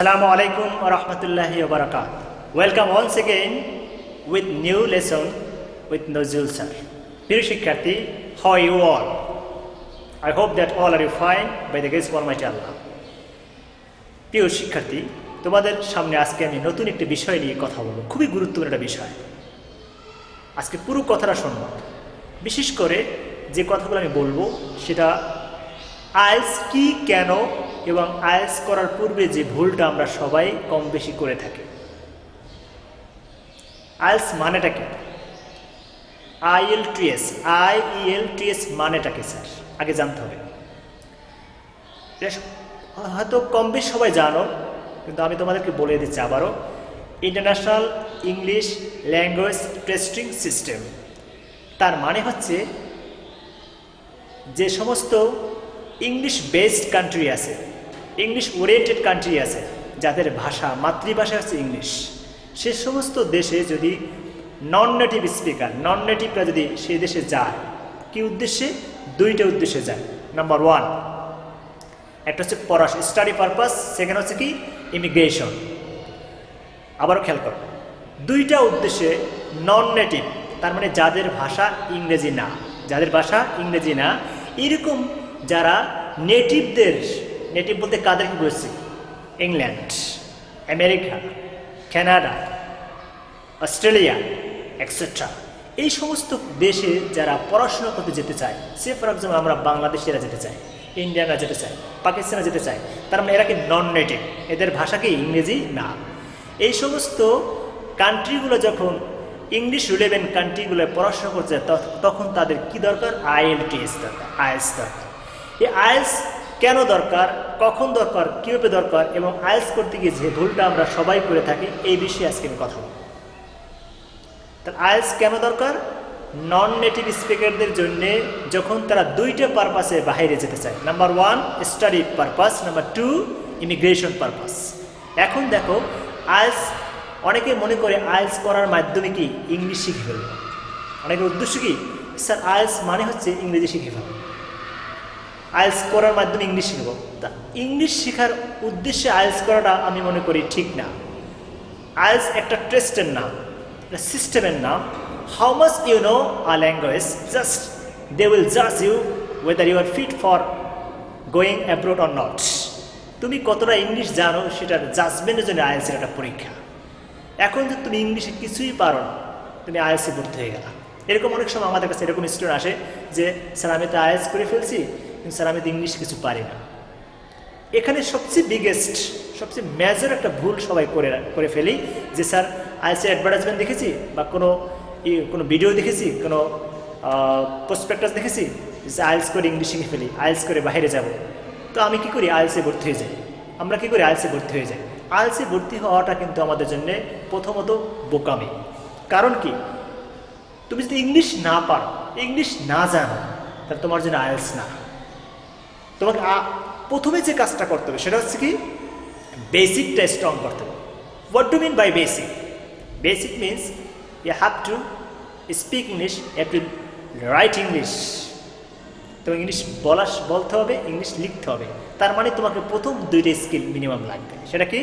Assalamu alaikum wa rahmatullahi wa barakatuh. Welcome once again with new lesson with Nozul sir. Dear শিক্ষার্থী, how are you all? I hope that all are you fine by the grace of Almighty Allah. প্রিয় শিক্ষার্থী, তোমাদের সামনে আজকে আমি নতুন একটি বিষয় নিয়ে কথা বলবো। খুবই গুরুত্বপূর্ণ একটা বিষয়। আজকে পুরো কথাটা শুনবো। বিশেষ করে যে কথাগুলো আমি বলবো সেটা আইএলটিএস কি, কেন এবং আইএলটিএস করার পূর্বে যে ভুলটা আমরা সবাই কম বেশি করে থাকি। আইএলটিএস মানেটা কি? আইএলটিএস মানেটা কি স্যার? আগে জানতে হবে। হয়তো কম বেশি সবাই জানো, কিন্তু আমি তোমাদেরকে বলে দিচ্ছি আবারও। International English language testing system. তার মানে হচ্ছে যে সমস্ত ইংলিশ বেসড কান্ট্রি আছে, ইংলিশ ওরিয়েন্টেড কান্ট্রি আছে, যাদের ভাষা মাতৃভাষা হচ্ছে ইংলিশ, সে সমস্ত দেশে যদি নন নেটিভরা যদি সেই দেশে যায়, কি উদ্দেশ্যে? দুইটা উদ্দেশ্যে যায়। নাম্বার ওয়ান, একটা হচ্ছে স্টাডি পারপাস, সেকেন্ড হচ্ছে কি ইমিগ্রেশন। আবারও খেয়াল করো, দুইটা উদ্দেশ্যে নন নেটিভ, তার মানে যাদের ভাষা ইংরেজি না, এরকম যারা নেটিভ বলতে কাদেরকে বলছি? England, America, Canada, Australia etcetera, এই সমস্ত দেশে যারা পড়াশোনা করতে যেতে চায়, সে ফর এক্সাম্পল আমরা বাংলাদেশিরা যেতে চাই, ইন্ডিয়ানরা যেতে চায়, পাকিস্তানে যেতে চায়, তার মানে এরা কি নন নেটিভ, এদের ভাষা কি ইংরেজি না। এই সমস্ত কান্ট্রিগুলো যখন ইংলিশ রিলেভেন্ট কান্ট্রিগুলো পড়াশোনা করতে যায়, তখন তাদের কি দরকার? আইএলটিএস দরকার, আইএলটিএস দরকার। এই আইএলটিএস কেন দরকার, কখন দরকার, কীভাবে দরকার, এবং আইএলটিএস করতে গিয়ে যে ভুলটা আমরা সবাই করে থাকি, এই বিষয়ে আজকে আমি কথা বলব। তার আইএলটিএস কেন দরকার? নন নেটিভ স্পিকারদের জন্য যখন তারা দুইটা পারপাসে বাইরে যেতে চায়। Number one study purpose, number to immigration purpose. এখন দেখো, আইএলটিএস অনেকে মনে করে আইএলটিএস করার মাধ্যমে কি ইংলিশ শিখে ফেলবে। অনেকের উদ্দেশ্য কি? স্যার আইএলটিএস মানে হচ্ছে ইংরেজি শিখে ফেলবে, আইএলটিএস করার মাধ্যমে ইংলিশ শিখব। তা ইংলিশ শেখার উদ্দেশ্যে আইএলটিএস করাটা আমি মনে করি ঠিক না। আইএলটিএস একটা টেস্টের নাম, একটা সিস্টেমের নাম। How much you know a language, just they will জাজ you whether you are fit for going abroad or not. তুমি কতটা ইংলিশ জানো সেটার জাজমেন্টের জন্য আইএলটিএসের একটা পরীক্ষা। এখন যে তুমি ইংলিশে কিছুই পারো না, তুমি আইএলটিএসে ভর্তি হয়ে গেলা। এরকম অনেক সময় আমাদের কাছে এরকম স্টুডেন্ট আসে যে স্যার আমি তো আইএলটিএস করে ফেলছি, কিন্তু স্যার আমি তো ইংলিশ কিছু পারি না। এখানে সবচেয়ে মেজর একটা ভুল সবাই করে ফেলি যে স্যার আইএলটিএসের অ্যাডভার্টাইজমেন্ট দেখেছি, বা কোনো ভিডিও দেখেছি, কোনো প্রসপেক্টাস দেখেছি যে আইএলটিএস করে ইংলিশ শিখে ফেলি, আইএলটিএস করে বাইরে যাব। তো আমি কি করি? আইএলটিএসে ভর্তি হয়ে যাই। আমরা কি করি? আইএলটিএসে ভর্তি হয়ে যাই। আইএলটিএসে ভর্তি হওয়াটা কিন্তু আমাদের জন্য প্রথমত বোকামি। কারণ কি? তুমি যদি ইংলিশ না পারো, ইংলিশ না জানো, তাহলে তোমার জন্য আইএলটিএস না। তোমাকে প্রথমে যে কাজটা করতে হবে সেটা হচ্ছে কি বেসিকটা স্ট্রং করতে হবে। What do mean by basic? Basic means you have to speak English, have to write English. তোমাকে ইংলিশ বলতে হবে, ইংলিশ লিখতে হবে। তার মানে তোমাকে প্রথম দুইটা স্কিল মিনিমাম লাগবে। সেটা কি?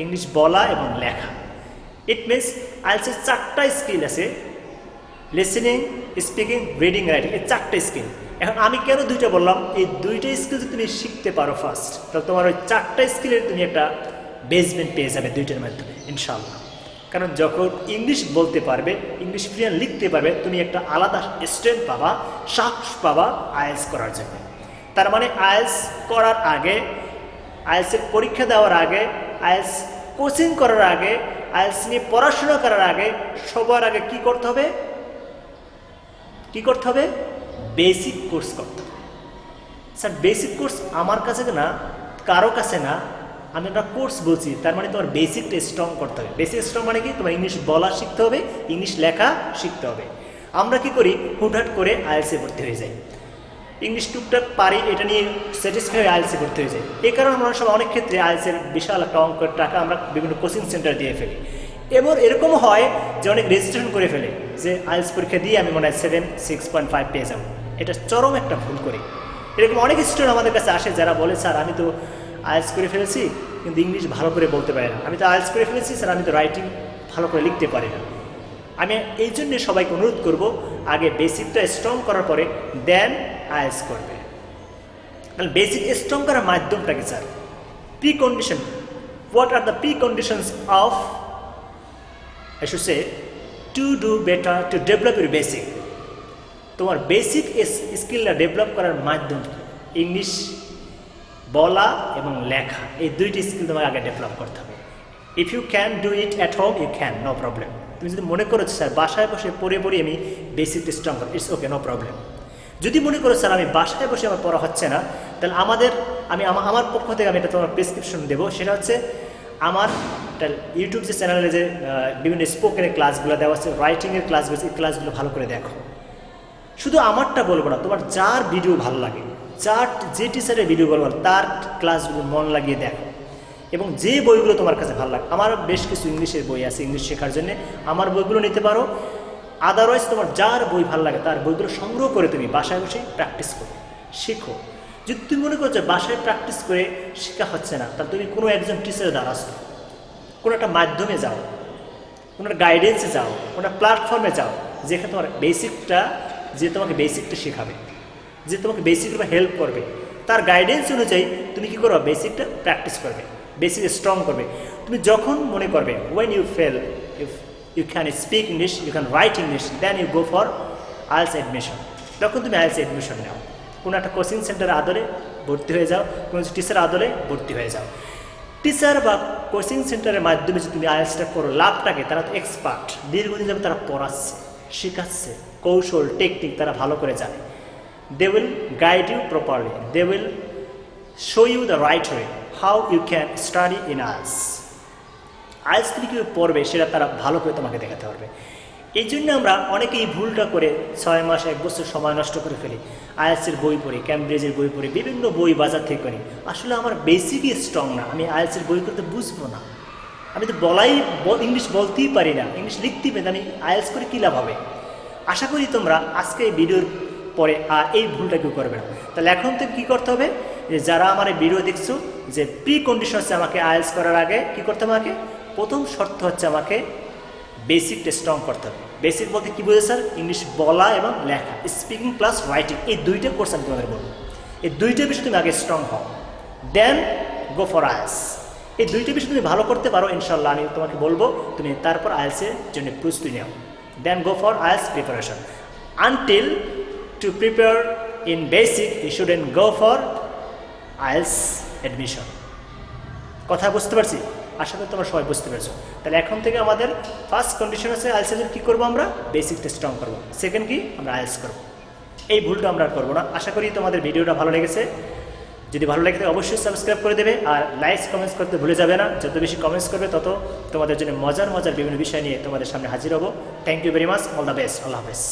ইংলিশ বলা এবং লেখা। ইট মিনস আইএলটিএসের চারটা স্কিল আছে: লিসেনিং, স্পিকিং, রিডিং, রাইটিং। এই চারটে স্কিল। এখন আমি কেন দুইটা বললাম? এই দুইটা স্কিল যদি তুমি শিখতে পারো ফার্স্ট, তাহলে তোমার ওই চারটা স্কিলের তুমি একটা বেসমেন্ট পেয়ে যাবে দুইটার মাধ্যমে ইনশাআল্লাহ। কারণ যখন ইংলিশ বলতে পারবে, ইংলিশ ফ্লুয়েন্ট লিখতে পারবে, তুমি একটা আলাদা স্ট্রেংথ পাবা, সাহস পাবা আইএলটিএস করার জন্য। তার মানে আইএলটিএস করার আগে, আইএলটিএসের পরীক্ষা দেওয়ার আগে, আইএলটিএস কোচিং করার আগে, আইএলটিএস নিয়ে পড়াশোনা করার আগে সবার আগে কি করতে হবে? বেসিক কোর্স করতে হবে। স্যার বেসিক কোর্স আমার কাছে না, কারো কাছে না, আমি একটা কোর্স বলছি। তার মানে তোমার বেসিকটা স্ট্রং করতে হবে। বেসিক স্ট্রং মানে কি? তোমার ইংলিশ বলা শিখতে হবে, ইংলিশ লেখা শিখতে হবে। আমরা কি করি? হুটহাট করে আইএলটিএসে ভর্তি হয়ে যাই। ইংলিশ টুকটাক পারি, এটা নিয়ে স্যাটিসফাই হয়ে আইএলটিএসে ভর্তি হয়ে যায়। এই কারণে আমরা সব অনেক ক্ষেত্রে আইএলটিএসের বিশাল একটা অঙ্কের টাকা আমরা বিভিন্ন কোচিং সেন্টার দিয়ে ফেলি। এরকম হয় যে অনেক রেজিস্ট্রেশন করে ফেলে যে আইএলটিএস পরীক্ষা দিয়ে আমি মনে হয় 6.5 পেয়ে যাবো। এটা চরম একটা ভুল করি। এরকম অনেক স্টুডেন্ট আমাদের কাছে আসে যারা বলে স্যার আমি তো আইএলটিএস করে ফেলেছি, কিন্তু ইংলিশ ভালো করে বলতে পারি না। আমি তো আইএলটিএস করে ফেলেছি স্যার, আমি তো রাইটিং ভালো করে লিখতে পারি না। আমি এই জন্যে সবাইকে অনুরোধ করব, আগে বেসিকটা স্ট্রং করার পরে দেন আইএলটিএস করবে। তাহলে বেসিক স্ট্রং করার মাধ্যমটা কি sir? Pre condition. What are the pre conditions of, I should say, to do better, to develop your basic. তোমার বেসিক স্কিলটা ডেভেলপ করার মাধ্যম ইংলিশ বলা এবং লেখা, এই দুইটি স্কিল তোমাকে আগে ডেভেলপ করতে হবে। If you can do it at home, you can, no problem. তুমি যদি মনে করো স্যার বাসায় বসে পড়ে আমি বেসিকটা স্ট্রং করো, ইটস ওকে, নো প্রবলেম। যদি মনে করো স্যার আমি বাসায় বসে আমার পড়া হচ্ছে না, তাহলে আমার পক্ষ থেকে আমি এটা তোমার প্রেসক্রিপশন দেবো। সেটা হচ্ছে আমার ইউটিউব যে চ্যানেলে যে বিভিন্ন স্পোকেনের ক্লাসগুলো দেওয়া আছে, রাইটিংয়ের ক্লাসগুলো, এই ক্লাসগুলো ভালো করে দেখো। শুধু আমারটা বলবো না, তোমার যার ভিডিও ভালো লাগে, যে টিচারের ভিডিও বলবো তার ক্লাসগুলো মন লাগিয়ে দেখো, এবং যে বইগুলো তোমার কাছে ভালো লাগে। আমার বেশ কিছু ইংলিশের বই আছে ইংলিশ শেখার জন্য, আমার বইগুলো নিতে পারো। আদারওয়াইজ তোমার যার বই ভালো লাগে তার বইগুলো সংগ্রহ করে তুমি বাসায় বসে প্র্যাকটিস করো, শিখো। যদি তুমি মনে করছো বাসায় প্র্যাকটিস করে শেখা হচ্ছে না, তাহলে তুমি কোনো একজন টিচারের দ্বারা আসো, কোনো একটা মাধ্যমে যাও, কোনো একটা গাইডেন্সে যাও, কোনো একটা প্ল্যাটফর্মে যাও, যেখানে তোমার তোমাকে বেসিকটা শেখাবে, যে তোমাকে বেসিকটা হেল্প করবে। তার গাইডেন্স অনুযায়ী তুমি কী করবে, বেসিকটা প্র্যাকটিস করবে, বেসিক স্ট্রং করবে। তুমি যখন মনে করবে when you feel, if you can speak English, you can write English, then you go for IELTS admission. তখন তুমি আইএলটিএস অ্যাডমিশন নাও, কোনো একটা কোচিং সেন্টারের আদলে ভর্তি হয়ে যাও, কোনো টিচার আদলে ভর্তি হয়ে যাও। টিচার বা কোচিং সেন্টারের মাধ্যমে যদি তুমি আইএলটিএসটা করো, লাভটাকে, তারা তো এক্সপার্ট, দীর্ঘদিন যাবে তারা পড়াচ্ছে, শেখাচ্ছে, কৌশল টেকনিক তারা ভালো করে জানে। They will guide you properly, they will show you the right way how you can study in IELTS. IELTS তুমি কীভাবে পড়বে সেটা তারা ভালো করে তোমাকে দেখাতে পারবে। এই জন্য আমরা অনেকেই ভুলটা করে 6 মাস 1 বছর সময় নষ্ট করে ফেলি। আইএলটিএসের বই পড়ি, ক্যামব্রিজের বই পড়ি, বিভিন্ন বই বাজার থেকে করি। আসলে আমার বেসিকই স্ট্রং না, আমি আইএলটিএসের বই করতে বুঝবো না, আমি তো ইংলিশ বলতেই পারি না, ইংলিশ লিখতেই পারি না, আমি আইএলটিএস করে কী লাভ হবে? আশা করি তোমরা আজকে এই ভিডিওর পরে আর এই ভুলটা কেউ করবে না। তাহলে এখন থেকে কী করতে হবে, যে যারা আমার এই ভিডিও দেখছো, যে প্রি কন্ডিশন হচ্ছে আমাকে আইএলটিএস করার আগে কী করতে হবে, আমাকে প্রথম শর্ত হচ্ছে আমাকে বেসিকটা স্ট্রং করতে হবে। বেসিক বলতে কী বোঝে স্যার? ইংলিশ বলা এবং লেখা, স্পিকিং প্লাস রাইটিং, এই দুইটা কোর্স আমি তোমাদের বলবো। এই দুইটা বিষয় তুমি আগে স্ট্রং হও, দেন গো ফর আইএলটিএস। এই দুইটা বিষয় তুমি ভালো করতে পারো ইনশাল্লাহ, আমি তোমাকে বলবো তুমি তারপর আইএলটিএসের জন্য প্রস্তুতি নাও, then go for IELTS preparation. Until to prepare in basic you shouldn't go for IELTS admission. কথা বুঝতে পারছি? আশা করি তোমরা সবাই বুঝতে পেরেছো। তাহলে এখন থেকে আমাদের ফার্স্ট কন্ডিশন আছে আইএলটিএসের কী করবো, আমরা বেসিকটা স্ট্রং করবো। সেকেন্ড কি, আমরা আইএলটিএস করবো। এই ভুলটা আমরা আর করবো না। আশা করি তোমাদের ভিডিওটা ভালো লেগেছে। যদি ভালো লাগে তাহলে অবশ্যই সাবস্ক্রাইব করে দেবে, আর লাইক কমেন্টস করতে ভুলে যাবে না। যত বেশি কমেন্টস করবে তত তোমাদের জন্য মজার বিভিন্ন বিষয় নিয়ে তোমাদের সামনে হাজির হবো। Thank you very much, all the best, আল্লাহ হাফেজ।